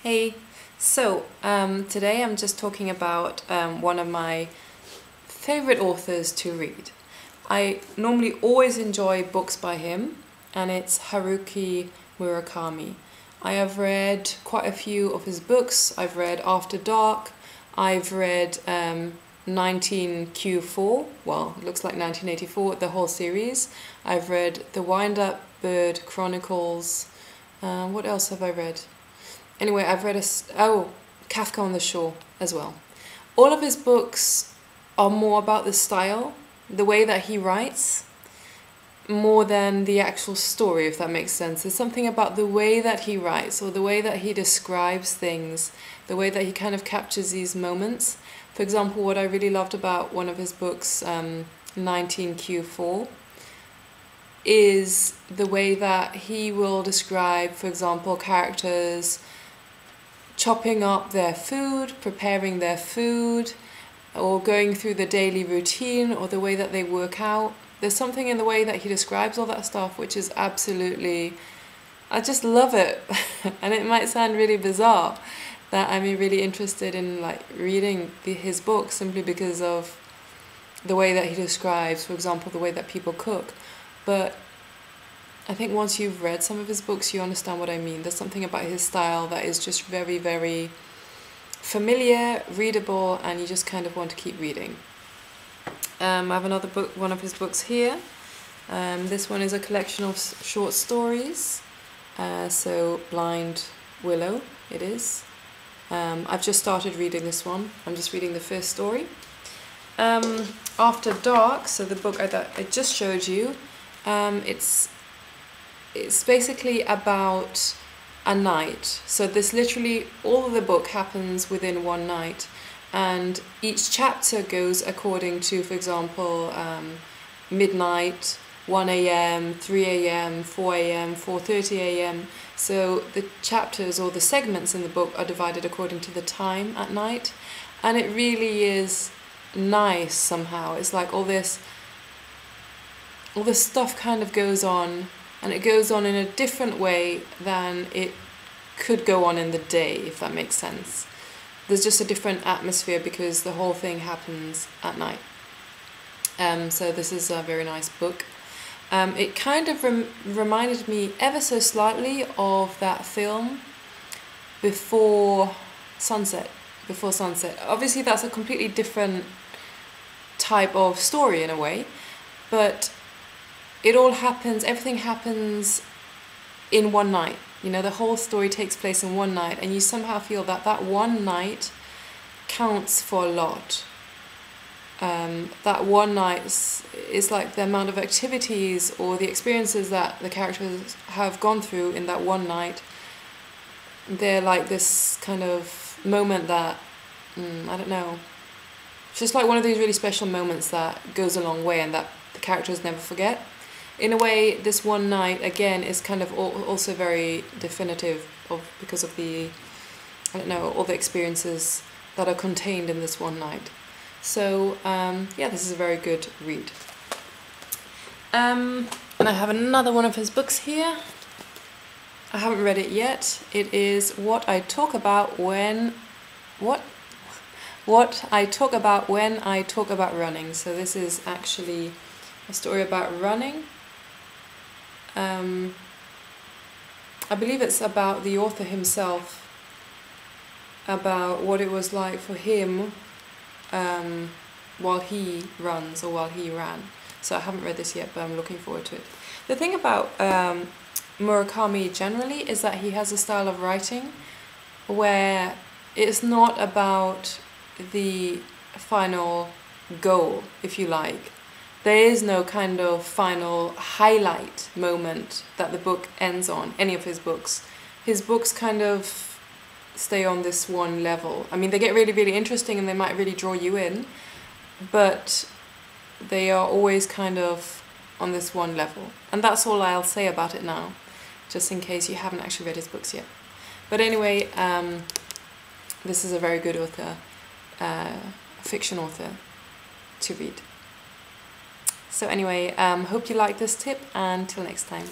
Hey, so today I'm just talking about one of my favorite authors to read. I normally always enjoy books by him, and it's Haruki Murakami. I have read quite a few of his books. I've read After Dark, I've read 19Q4, well, it looks like 1984, the whole series. I've read The Wind-Up Bird Chronicles. What else have I read? Anyway, I've read Kafka on the Shore as well. All of his books are more about the style, the way that he writes, more than the actual story, if that makes sense. There's something about the way that he writes, or the way that he describes things, the way that he kind of captures these moments. For example, what I really loved about one of his books, 19Q4, is the way that he will describe, for example, characters chopping up their food, preparing their food, or going through the daily routine, or the way that they work out. There's something in the way that he describes all that stuff which is absolutely, I just love it. And it might sound really bizarre that I'm really interested in reading his books simply because of the way that he describes, for example, the way that people cook. But I think once you've read some of his books, you understand what I mean. There's something about his style that is just very, very familiar, readable, and you just kind of want to keep reading. I have another book, one of his books here. This one is a collection of short stories. So Blind Willow, it is. I've just started reading this one. I'm just reading the first story. After Dark, so the book I just showed you, it's basically about a night. So this literally, all of the book happens within one night, and each chapter goes according to, for example, midnight, 1 a.m., 3 a.m., 4 a.m., 4:30 a.m. So the chapters or the segments in the book are divided according to the time at night, and it really is nice somehow. It's like all this stuff kind of goes on, and it goes on in a different way than it could go on in the day, if that makes sense. There's just a different atmosphere because the whole thing happens at night. So this is a very nice book. It kind of reminded me ever so slightly of that film Before Sunset. Obviously that's a completely different type of story in a way, but it all happens, everything happens in one night. You know, the whole story takes place in one night, and you somehow feel that that one night counts for a lot. That one night is like the amount of activities or the experiences that the characters have gone through in that one night. They're like this kind of moment that, I don't know, it's just like one of these really special moments that goes a long way and that the characters never forget. In a way, this one night, again, is kind of also very definitive because of the, I don't know, all the experiences that are contained in this one night. So, yeah, this is a very good read. And I have another one of his books here. I haven't read it yet. It is What I Talk About When I Talk About Running. So this is actually a story about running. I believe it's about the author himself, about what it was like for him while he runs, or while he ran. So I haven't read this yet, but I'm looking forward to it. The thing about Murakami generally is that he has a style of writing where it's not about the final goal, if you like. There is no kind of final highlight moment that the book ends on, any of his books. His books kind of stay on this one level. I mean, they get really, really interesting and they might really draw you in, but they are always kind of on this one level. And that's all I'll say about it now, just in case you haven't actually read his books yet. But anyway, this is a very good author, fiction author, to read. So anyway, hope you like this tip, and till next time.